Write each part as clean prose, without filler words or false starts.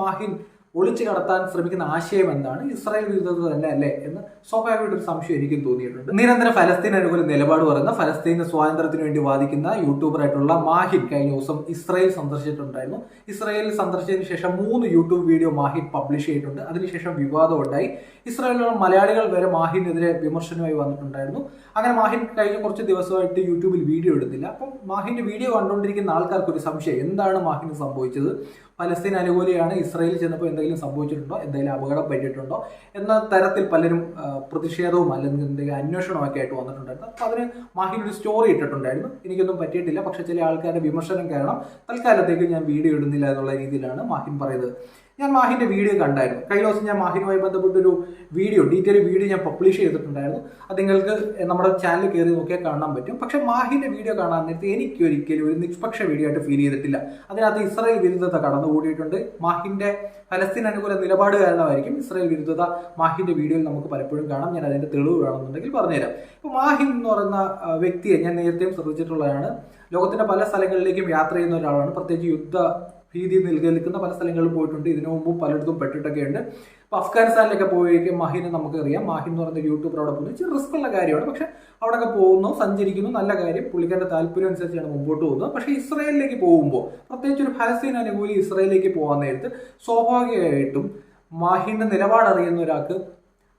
മാഹിൻ ഒളിച്ചു കടത്താൻ ശ്രമിക്കുന്ന ആശയം എന്താണ്? ഇസ്രായേൽ വിരുദ്ധത തന്നെ അല്ലേ എന്ന് സ്വാഭാവികമായിട്ടൊരു സംശയം എനിക്കും തോന്നിയിട്ടുണ്ട്. നിരന്തരം ഫലസ്തീൻ അനുകൂല നിലപാട് പറയുന്ന, ഫലസ്തീന് സ്വാതന്ത്ര്യത്തിന് വേണ്ടി വാദിക്കുന്ന യൂട്യൂബറായിട്ടുള്ള മാഹിൻ കഴിഞ്ഞ ദിവസം ഇസ്രായേൽ സന്ദർശിച്ചിട്ടുണ്ടായിരുന്നു. ഇസ്രായേൽ സന്ദർശിച്ചതിന് ശേഷം 3 യൂട്യൂബ് വീഡിയോ മാഹിൻ പബ്ലിഷ് ചെയ്തിട്ടുണ്ട്. അതിനുശേഷം വിവാദം ഉണ്ടായി. ഇസ്രായേലിലുള്ള മലയാളികൾ വരെ മാഹിനെതിരെ വിമർശനമായി വന്നിട്ടുണ്ടായിരുന്നു. അങ്ങനെ മാഹിൻ കഴിഞ്ഞ കുറച്ച് ദിവസമായിട്ട് യൂട്യൂബിൽ വീഡിയോ ഇടുന്നില്ല. അപ്പം മാഹിന്റെ വീഡിയോ കണ്ടുകൊണ്ടിരിക്കുന്ന ആൾക്കാർക്ക് ഒരു സംശയം, എന്താണ് മാഹിന് സംഭവിച്ചത്? ഫലസ്തീൻ അനുകൂലിയാണ്, ഇസ്രായേലിൽ ചെന്നപ്പോൾ എന്തെങ്കിലും സംഭവിച്ചിട്ടുണ്ടോ, എന്തെങ്കിലും അപകടം പറ്റിയിട്ടുണ്ടോ എന്ന തരത്തിൽ പലരും പ്രതിഷേധവും അല്ലെങ്കിൽ എന്തെങ്കിലും അന്വേഷണമൊക്കെ ആയിട്ട് വന്നിട്ടുണ്ടായിരുന്നു. അപ്പോൾ അതിന് മാഹിൻ ഒരു സ്റ്റോറി ഇട്ടിട്ടുണ്ടായിരുന്നു. എനിക്കൊന്നും പറ്റിയിട്ടില്ല, പക്ഷെ ചില ആൾക്കാരുടെ വിമർശനം കാരണം തൽക്കാലത്തേക്ക് ഞാൻ വീഡിയോ ഇടുന്നില്ല എന്നുള്ള രീതിയിലാണ് മാഹിൻ പറയുന്നത്. ഞാൻ മാഹിന്റെ വീഡിയോ കണ്ടായിരുന്നു. കഴിഞ്ഞ ദിവസം ഞാൻ മാഹിനുമായി ബന്ധപ്പെട്ടൊരു ഡീറ്റെയിൽ വീഡിയോ ഞാൻ പബ്ലിഷ് ചെയ്തിട്ടുണ്ടായിരുന്നു. അത് നിങ്ങൾക്ക് നമ്മുടെ ചാനൽ കയറി നോക്കിയാൽ കാണാൻ പറ്റും. പക്ഷെ മാഹിന്റെ വീഡിയോ കാണാൻ നേരത്തെ എനിക്ക് ഒരിക്കലും ഒരു നിഷ്പക്ഷ വീഡിയോ ആയിട്ട് ഫീൽ ചെയ്തിട്ടില്ല. അതിനകത്ത് ഇസ്രായേൽ വിരുദ്ധത കടന്നുകൂടിയിട്ടുണ്ട്. മാഹിന്റെ ഫലസ്തീൻ അനുകൂല നിലപാട് കാരണമായിരിക്കും ഇസ്രായേൽ വിരുദ്ധത മാഹിന്റെ വീഡിയോയിൽ നമുക്ക് പലപ്പോഴും കാണാം. ഞാൻ അതിന്റെ തെളിവ് വേണമെന്നുണ്ടെങ്കിൽ പറഞ്ഞുതരാം. ഇപ്പോൾ മാഹിൻ എന്ന് പറയുന്ന വ്യക്തിയെ ഞാൻ നേരത്തെയും ശ്രദ്ധിച്ചിട്ടുള്ളതാണ്. ലോകത്തിന്റെ പല സ്ഥലങ്ങളിലേക്കും യാത്ര ചെയ്യുന്ന ഒരാളാണ്. പ്രത്യേകിച്ച് യുദ്ധ ഭീതി നിലനിൽക്കുന്ന പല സ്ഥലങ്ങളിൽ പോയിട്ടുണ്ട്. ഇതിനു മുമ്പും പലയിടത്തും പെട്ടിട്ടൊക്കെ ഉണ്ട്. ഇപ്പോൾ അഫ്ഗാനിസ്ഥാനിലൊക്കെ പോയിരിക്കും മാഹിനെ നമുക്കറിയാം. മാഹിൻ എന്ന് പറയുന്ന യൂട്യൂബർ അവിടെ പോകുന്നത് ഇച്ചിരി റിസ്ക് ഉള്ള കാര്യമാണ്. പക്ഷെ അവിടെയൊക്കെ പോകുന്നു, സഞ്ചരിക്കുന്നു, നല്ല കാര്യം. പുള്ളിക്കാരുടെ താല്പര്യം അനുസരിച്ചാണ് മുമ്പോട്ട് പോകുന്നത്. പക്ഷേ ഇസ്രായേലിലേക്ക് പോകുമ്പോൾ, പ്രത്യേകിച്ച് ഒരു ഫലസ്തീൻ അനുകൂലി ഇസ്രായേലിലേക്ക് പോകാൻ നേരത്ത് സ്വാഭാവികമായിട്ടും മാഹിന്റെ നിലപാടറിയുന്ന ഒരാൾക്ക്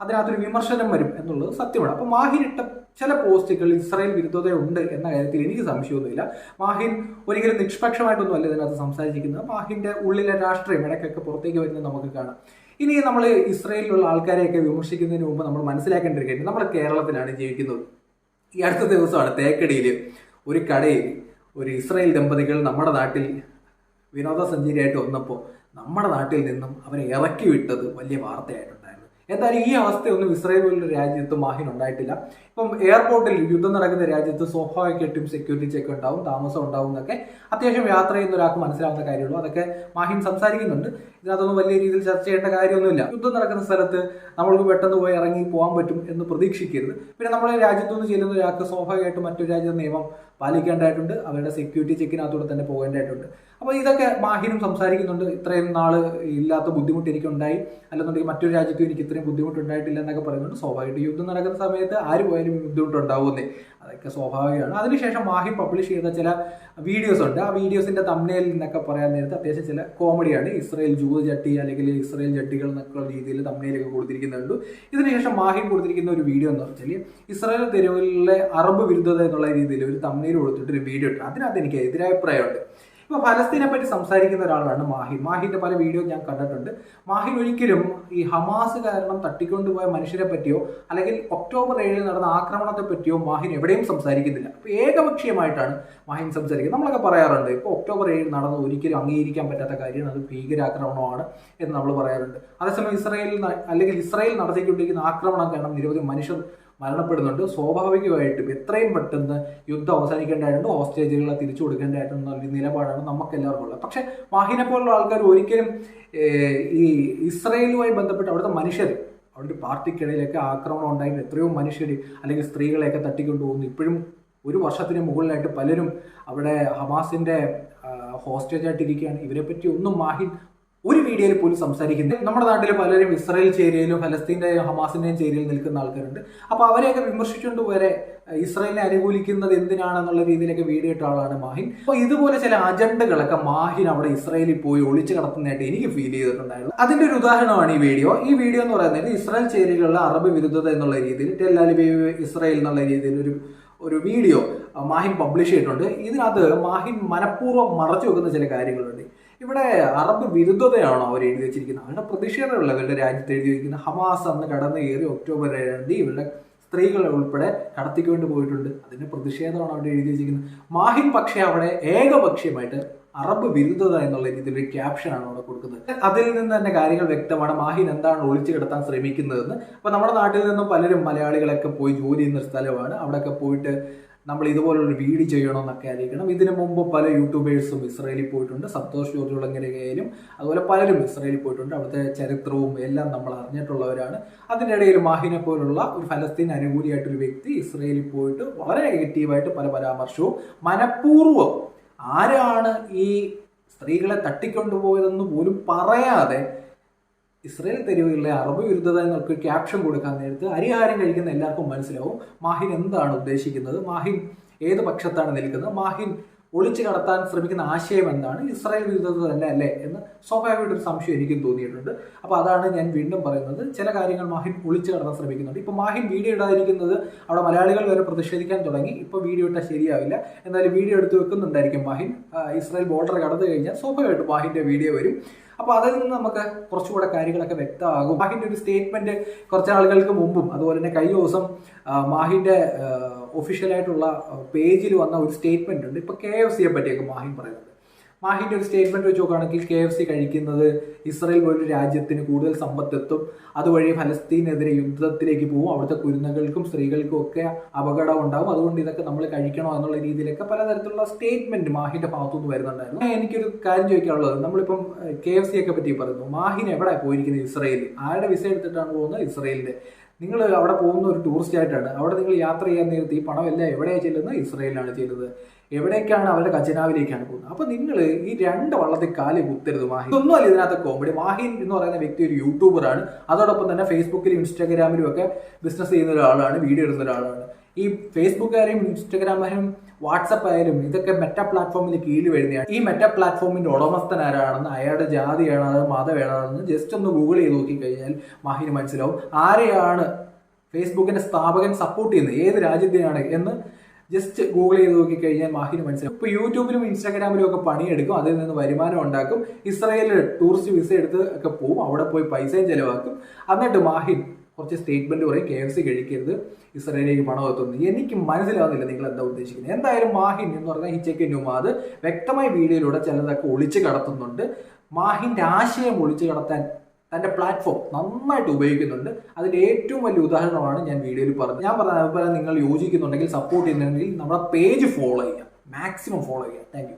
അതിനകത്തൊരു വിമർശനം വരും എന്നുള്ളത് സത്യമാണ്. അപ്പോൾ മാഹിൻ ഇട്ട ചില പോസ്റ്റുകൾ ഇസ്രായേൽ വിരുദ്ധതയുണ്ട് എന്ന കാര്യത്തിൽ എനിക്ക് സംശയമൊന്നുമില്ല. മാഹിൻ ഒരിക്കലും നിഷ്പക്ഷമായിട്ടൊന്നും അല്ല ഇതിനകത്ത് സംസാരിച്ചിരിക്കുന്നത്. മാഹിന്റെ ഉള്ളിലെ രാഷ്ട്രീയം ഇടയ്ക്കൊക്കെ പുറത്തേക്ക് വരുന്നത് നമുക്ക് കാണാം. ഇനി നമ്മൾ ഇസ്രായേലിലുള്ള ആൾക്കാരെയൊക്കെ വിമർശിക്കുന്നതിന് മുമ്പ് നമ്മൾ മനസ്സിലാക്കേണ്ട ഒരു കാര്യം, നമ്മൾ കേരളത്തിലാണ് ജീവിക്കുന്നത്. ഈ അടുത്ത ദിവസമാണ് തേക്കടിയിൽ ഒരു കടയിൽ ഒരു ഇസ്രായേൽ ദമ്പതികൾ നമ്മുടെ നാട്ടിൽ വിനോദസഞ്ചാരിയായിട്ട് വന്നപ്പോൾ നമ്മുടെ നാട്ടിൽ നിന്നും അവരെ ഇറക്കി വിട്ടത് വലിയ വാർത്തയായിട്ടുണ്ടായിരുന്നു. എന്തായാലും ഈ അവസ്ഥയൊന്നും ഇസ്രായേൽ പോലുള്ള രാജ്യത്ത് മാഹിൻ ഉണ്ടായിട്ടില്ല. ഇപ്പം എയർപോർട്ടിൽ യുദ്ധം നടക്കുന്ന രാജ്യത്ത് സ്വാഭാവികമായിട്ടും സെക്യൂരിറ്റി ചെക്ക് ഉണ്ടാവും, താമസം ഉണ്ടാവും എന്നൊക്കെ അത്യാവശ്യം യാത്ര ചെയ്യുന്ന ഒരാൾക്ക് മനസ്സിലാവുന്ന കാര്യമുള്ളൂ. അതൊക്കെ മാഹിൻ സംസാരിക്കുന്നുണ്ട്. ഇതിനകത്തൊന്നും വലിയ രീതിയിൽ ചർച്ച ചെയ്യേണ്ട കാര്യമൊന്നുമില്ല. യുദ്ധം നടക്കുന്ന സ്ഥലത്ത് നമ്മൾക്ക് പെട്ടെന്ന് പോയി ഇറങ്ങി പോകാൻ പറ്റും എന്ന് പ്രതീക്ഷിക്കരുത്. പിന്നെ നമ്മളെ രാജ്യത്തുനിന്ന് ചെല്ലുന്ന ഒരാൾക്ക് സ്വാഭാവികമായിട്ടും മറ്റൊരു രാജ്യത്തെ നിയമം പാലിക്കേണ്ടതായിട്ടുണ്ട്. അവരുടെ സെക്യൂരിറ്റി ചെക്കിനകത്തൂടെ തന്നെ പോകേണ്ടതായിട്ടുണ്ട്. അപ്പോൾ ഇതൊക്കെ മാഹിനും സംസാരിക്കുന്നുണ്ട്. ഇത്രയും നാള് ഇല്ലാത്ത ബുദ്ധിമുട്ട് എനിക്കുണ്ടായി, അല്ലെന്നുണ്ടെങ്കിൽ മറ്റൊരു രാജ്യത്തും എനിക്ക് ഇത്രയും ബുദ്ധിമുട്ടുണ്ടായിട്ടില്ല എന്നൊക്കെ പറയുന്നുണ്ട്. സ്വാഭാവികമായിട്ട് യുദ്ധം നടക്കുന്ന സമയത്ത് ആര് പോയാലും ബുദ്ധിമുട്ടുണ്ടാവുന്നേ, അതൊക്കെ സ്വാഭാവികമാണ്. അതിനുശേഷം മാഹിൻ പബ്ലിഷ് ചെയ്ത ചില വീഡിയോസ് ഉണ്ട്. ആ വീഡിയോസിന്റെ തംബ്നെയിൽ നിന്നൊക്കെ പറയാൻ നേരത്തെ അത്യാവശ്യം ചില കോമഡിയാണ്. ഇസ്രായേൽ ജൂത ചട്ടി അല്ലെങ്കിൽ ഇസ്രായേൽ ചട്ടികൾ എന്നൊക്കെ രീതിയിൽ തംബ്നെയിലൊക്കെ കൊടുത്തിരിക്കുന്നുണ്ട്. ഇതിനുശേഷം മാഹിൻ കൊടുത്തിരിക്കുന്ന ഒരു വീഡിയോ എന്ന് വെച്ചാൽ ഇസ്രായേൽ തെരുവിലെ അറബ് വിരുദ്ധത എന്നുള്ള രീതിയിൽ ഒരു തംബ്നെയിൽ കൊടുത്തിട്ട് ഒരു വീഡിയോ ഇട്ടു. അതിനകത്ത് എനിക്ക് എതിരഭിപ്രായമുണ്ട്. ഇപ്പോൾ ഫലസ്തീനെ പറ്റി സംസാരിക്കുന്ന ഒരാളാണ് മാഹിൻ. മാഹിന്റെ പല വീഡിയോ ഞാൻ കണ്ടിട്ടുണ്ട്. മാഹിൻ ഒരിക്കലും ഈ ഹമാസ് കാരണം തട്ടിക്കൊണ്ടുപോയ മനുഷ്യരെ പറ്റിയോ അല്ലെങ്കിൽ ഒക്ടോബർ 7 നടന്ന ആക്രമണത്തെ പറ്റിയോ മാഹിൻ എവിടെയും സംസാരിക്കുന്നില്ല. അപ്പോൾ ഏകപക്ഷീയമായിട്ടാണ് മാഹിൻ സംസാരിക്കുന്നത്. നമ്മളൊക്കെ പറയാറുണ്ട്, ഇപ്പോൾ ഒക്ടോബർ 7 നടന്നത് ഒരിക്കലും അംഗീകരിക്കാൻ പറ്റാത്ത കാര്യമാണ്, അത് ഭീകരാക്രമണമാണ് എന്ന് നമ്മൾ പറയാറുണ്ട്. അതേസമയം ഇസ്രായേൽ നടത്തിക്കൊണ്ടിരിക്കുന്ന ആക്രമണം കാരണം നിരവധി മനുഷ്യർ മരണപ്പെടുന്നുണ്ട്. സ്വാഭാവികമായിട്ടും എത്രയും പെട്ടെന്ന് യുദ്ധം അവസാനിക്കേണ്ടതായിട്ടുണ്ട്, ഹോസ്റ്റേജുകളെ തിരിച്ചു കൊടുക്കേണ്ടതായിട്ടുള്ള നിലപാടാണ് നമുക്ക് എല്ലാവർക്കും ഉള്ളത്. പക്ഷെ മാഹിനെ പോലുള്ള ആൾക്കാർ ഒരിക്കലും ഈ ഇസ്രായേലുമായി ബന്ധപ്പെട്ട് അവിടുത്തെ മനുഷ്യർ, അവിടെ ഒരു പാർട്ടിക്കിടയിലൊക്കെ ആക്രമണം ഉണ്ടായിട്ട് എത്രയോ മനുഷ്യർ അല്ലെങ്കിൽ സ്ത്രീകളെയൊക്കെ തട്ടിക്കൊണ്ടുപോകുന്നു. ഇപ്പോഴും ഒരു വർഷത്തിന് മുകളിലായിട്ട് പലരും അവിടെ ഹമാസിന്റെ ഹോസ്റ്റേജായിട്ടിരിക്കുകയാണ്. ഇവരെ പറ്റി ഒന്നും മാഹിൻ ഒരു വീഡിയോയിൽ പോലും സംസാരിക്കുന്നത്. നമ്മുടെ നാട്ടിൽ പലരും ഇസ്രായേൽ ചേരിയിലും ഫലസ്തീൻ്റെയും ഹമാസിന്റെയും ചേരിയിൽ നിൽക്കുന്ന ആൾക്കാരുണ്ട്. അപ്പോൾ അവരെയൊക്കെ വിമർശിച്ചുകൊണ്ട് വരെ ഇസ്രായേലിനെ അനുകൂലിക്കുന്നത് എന്തിനാണെന്നുള്ള രീതിയിലൊക്കെ വീഡിയോ ഇട്ട ആളാണ് മാഹിൻ. അപ്പോൾ ഇതുപോലെ ചില അജണ്ടകളൊക്കെ മാഹിൻ അവിടെ ഇസ്രായേലിൽ പോയി ഒളിച്ചു കടത്തുന്നതായിട്ട് എനിക്ക് ഫീൽ ചെയ്തിട്ടുണ്ടായിരുന്നു. അതിന്റെ ഒരു ഉദാഹരണമാണ് ഈ വീഡിയോ. ഈ വീഡിയോ എന്ന് പറയുന്നത് ഇസ്രായേൽ ചേരിയിലുള്ള അറബ് വിരുദ്ധത എന്നുള്ള രീതിയിൽ ടെൽ അവീവ് ഇസ്രായേൽ എന്നുള്ള രീതിയിൽ ഒരു വീഡിയോ മാഹിൻ പബ്ലിഷ് ചെയ്തിട്ടുണ്ട്. ഇതിനകത്ത് മാഹിൻ മനഃപൂർവ്വം മറച്ചു വെക്കുന്ന ചില കാര്യങ്ങളുണ്ട്. ഇവിടെ അറബ് വിരുദ്ധതയാണോ അവർ എഴുതി വെച്ചിരിക്കുന്നത്? അവരുടെ പ്രതിഷേധമുള്ള ഇവരുടെ രാജ്യത്ത് എഴുതി വെച്ചിരിക്കുന്ന ഹമാസ് അന്ന് കടന്നു കയറി ഒക്ടോബർ 7 ഇവരുടെ സ്ത്രീകളെ ഉൾപ്പെടെ കടത്തിക്കൊണ്ട് പോയിട്ടുണ്ട്. അതിന്റെ പ്രതിഷേധമാണ് അവിടെ എഴുതി വെച്ചിരിക്കുന്നത്. മാഹിൻ പക്ഷേ അവിടെ ഏകപക്ഷീയമായിട്ട് അറബ് വിരുദ്ധത എന്നുള്ള രീതിയിൽ ഒരു ക്യാപ്ഷനാണ് അവിടെ കൊടുക്കുന്നത്. അതിൽ നിന്ന് തന്നെ കാര്യങ്ങൾ വ്യക്തമാണ് മാഹിൻ എന്താണ് ഒളിച്ചു കിടത്താൻ ശ്രമിക്കുന്നതെന്ന്. അപ്പൊ നമ്മുടെ നാട്ടിൽ നിന്നും പലരും മലയാളികളൊക്കെ പോയി ജോലി ചെയ്യുന്ന ഒരു സ്ഥലമാണ്. അവിടെയൊക്കെ പോയിട്ട് നമ്മൾ ഇതുപോലുള്ളൊരു വീഡിയോ ചെയ്യണമെന്നൊക്കെ അറിയിക്കണം. ഇതിനു മുമ്പ് പല യൂട്യൂബേഴ്സും ഇസ്രായേലിൽ പോയിട്ടുണ്ട്. സന്തോഷ് ജോർജ് കുളങ്ങരയായാലും അതുപോലെ പലരും ഇസ്രായേലിൽ പോയിട്ടുണ്ട്. അവിടുത്തെ ചരിത്രവും എല്ലാം നമ്മൾ അറിഞ്ഞിട്ടുള്ളവരാണ്. അതിൻ്റെ ഇടയിൽ മാഹിനെ പോലുള്ള ഒരു ഫലസ്തീൻ അനുകൂലിയായിട്ടൊരു വ്യക്തി ഇസ്രായേലിൽ പോയിട്ട് വളരെ നെഗറ്റീവായിട്ട് പല പരാമർശവും മനഃപൂർവ്വം ആരാണ് ഈ സ്ത്രീകളെ തട്ടിക്കൊണ്ടുപോയതെന്ന് പോലും പറയാതെ ഇസ്രയേൽ തെരുവുകളിലെ അറബ് വിരുദ്ധത എന്നൊക്കെ ക്യാപ്ഷൻ കൊടുക്കാൻ നേരത്ത് അരിഹാരം കഴിക്കുന്ന എല്ലാവർക്കും മനസ്സിലാവും മാഹിൻ എന്താണ് ഉദ്ദേശിക്കുന്നത്, മാഹിൻ ഏത് പക്ഷത്താണ് നിൽക്കുന്നത്, മാഹിൻ ഒളിച്ചു കടത്താൻ ശ്രമിക്കുന്ന ആശയം എന്താണ്, ഇസ്രായേൽ വിരുദ്ധത തന്നെ അല്ലേ എന്ന് സ്വാഭാവികമായിട്ടൊരു സംശയം എനിക്കും തോന്നിയിട്ടുണ്ട്. അപ്പോൾ അതാണ് ഞാൻ വീണ്ടും പറയുന്നത്, ചില കാര്യങ്ങൾ മാഹിൻ ഒളിച്ചു കടത്താൻ ശ്രമിക്കുന്നുണ്ട്. ഇപ്പോൾ മാഹിൻ വീഡിയോ ഇടാതിരിക്കുന്നത് അവിടെ മലയാളികൾ വരെ പ്രതിഷേധിക്കാൻ തുടങ്ങി. ഇപ്പോൾ വീഡിയോ ഇട്ടാൽ ശരിയാവില്ല, എന്നാലും വീഡിയോ എടുത്ത് വെക്കുന്നുണ്ടായിരിക്കും മാഹിൻ. ഇസ്രായേൽ ബോർഡർ കടന്നു കഴിഞ്ഞാൽ സ്വാഭാവികമായിട്ടും മാഹിൻ്റെ വീഡിയോ വരും. അപ്പോൾ അതിൽ നിന്ന് നമുക്ക് കുറച്ചുകൂടെ കാര്യങ്ങളൊക്കെ വ്യക്തമാകും. മാഹിൻ്റെ ഒരു സ്റ്റേറ്റ്മെന്റ് കുറച്ച് നാളുകൾക്ക് മുമ്പും അതുപോലെ തന്നെ കഴിഞ്ഞ ദിവസം മാഹിൻ്റെ ഒഫീഷ്യലായിട്ടുള്ള പേജിൽ വന്ന ഒരു സ്റ്റേറ്റ്മെന്റ് ഉണ്ട്. ഇപ്പോൾ KFC പറ്റിയൊക്കെ മാഹിൻ പറയുന്നത്. മാഹിൻ്റെ ഒരു സ്റ്റേറ്റ്മെന്റ് വെച്ച് നോക്കുകയാണെങ്കിൽ KFC കഴിക്കുന്നത് ഇസ്രായേൽ പോലൊരു രാജ്യത്തിന് കൂടുതൽ സമ്പത്തെത്തും, അതുവഴി ഫലസ്തീനെതിരെ യുദ്ധത്തിലേക്ക് പോകും, അവിടുത്തെ കുരുന്നുകൾക്കും സ്ത്രീകൾക്കും ഒക്കെ അപകടം ഉണ്ടാകും, അതുകൊണ്ട് ഇതൊക്കെ നമ്മൾ കഴിക്കണോ എന്നുള്ള രീതിയിലൊക്കെ പലതരത്തിലുള്ള സ്റ്റേറ്റ്മെന്റ് മാഹിന്റെ ഭാഗത്തുനിന്ന് വരുന്നുണ്ടായിരുന്നു. എനിക്കൊരു കാര്യം ചോദിക്കാനുള്ളത്, നമ്മളിപ്പം KFC ഒക്കെ പറ്റി പറയുന്നു, മാഹിൻ എവിടെ പോയിരിക്കുന്നത്? ഇസ്രായേലിൽ. ആരുടെ വിസ എടുത്തിട്ടാണ് പോകുന്നത്? ഇസ്രായേലിന്റെ. നിങ്ങൾ അവിടെ പോകുന്ന ഒരു ടൂറിസ്റ്റ് ആയിട്ടാണ്. അവിടെ നിങ്ങൾ യാത്ര ചെയ്യാൻ നേരത്തെ ഈ പണമെല്ലാം എവിടെയാണ് ചെല്ലുന്നത്? ഇസ്രായേലിലാണ് ചെയ്യുന്നത്. എവിടേക്കാണ്? അവരുടെ ഖജനാവിലേക്കാണ് പോകുന്നത്. അപ്പൊ നിങ്ങൾ ഈ രണ്ട് വള്ളത്തിൽ കാലി കുത്തരുത്. മാഹിൻ ഒന്നുമല്ല ഇതിനകത്ത് കോമഡി. മാഹിൻ എന്ന് പറയുന്ന വ്യക്തി ഒരു യൂട്യൂബറാണ്, അതോടൊപ്പം തന്നെ ഫേസ്ബുക്കിലും ഇൻസ്റ്റാഗ്രാമിലും ഒക്കെ ബിസിനസ് ചെയ്യുന്ന ഒരാളാണ്, വീഡിയോ ഇടുന്ന ഒരാളാണ്. ഈ ഫേസ്ബുക്കാരെയും ഇൻസ്റ്റാഗ്രാമാരും വാട്സപ്പ് ആയാലും ഇതൊക്കെ മെറ്റ പ്ലാറ്റ്ഫോമിന് കീഴിൽ വരുന്നതാണ്. ഈ മെറ്റ പ്ലാറ്റ്ഫോമിന്റെ ഉടമസ്ഥൻ ആരാണെന്ന്, അയാളുടെ ജാതി ഏതാണെന്ന്, മതം ഏതാണെന്ന് ജസ്റ്റ് ഒന്ന് ഗൂഗിൾ ചെയ്ത് നോക്കിക്കഴിഞ്ഞാൽ മാഹിന് മനസ്സിലാവും ആരെയാണ് ഫേസ്ബുക്കിന്റെ സ്ഥാപകൻ സപ്പോർട്ട് ചെയ്യുന്നത്, ഏത് രാജ്യത്തെയാണ് എന്ന് ജസ്റ്റ് ഗൂഗിൾ ചെയ്ത് നോക്കിക്കഴിഞ്ഞാൽ മാഹിന് മനസ്സിലാവും. ഇപ്പോൾ യൂട്യൂബിലും ഇൻസ്റ്റാഗ്രാമിലും ഒക്കെ പണിയെടുക്കും, അതിൽ നിന്ന് വരുമാനം ഉണ്ടാക്കും, ഇസ്രായേലിൽ ടൂറിസ്റ്റ് വിസ എടുത്ത് ഒക്കെ പോവും, അവിടെ പോയി പൈസയും ചെലവാക്കും. എന്നിട്ട് മാഹിൻ കുറച്ച് സ്റ്റേറ്റ്മെന്റ് പറയും KFC കഴിക്കരുത്, ഇസ്രായേലിലേക്ക് പണം എത്തുന്നു. എനിക്ക് മനസ്സിലാവുന്നില്ല നിങ്ങൾ എന്താ ഉദ്ദേശിക്കുന്നത്. എന്തായാലും മാഹിൻ എന്ന് പറഞ്ഞാൽ ഹിച്ചയ്ക്ക് നുമാദ് വ്യക്തമായ വീഡിയോയിലൂടെ ചിലതൊക്കെ ഒളിച്ചു കടത്തുന്നുണ്ട്. മാഹിന്റെ ആശയം ഒളിച്ചു കടത്താൻ തന്റെ പ്ലാറ്റ്ഫോം നന്നായിട്ട് ഉപയോഗിക്കുന്നുണ്ട്. അതിന്റെ ഏറ്റവും വലിയ ഉദാഹരണമാണ് ഞാൻ വീഡിയോയിൽ പറഞ്ഞത്. ഞാൻ പറഞ്ഞ അഭിപ്രായം നിങ്ങൾ യോജിക്കുന്നുണ്ടെങ്കിൽ, സപ്പോർട്ട് ചെയ്യുന്നുണ്ടെങ്കിൽ നമ്മുടെ പേജ് ഫോളോ ചെയ്യുക, മാക്സിമം ഫോളോ ചെയ്യുക. Thank you.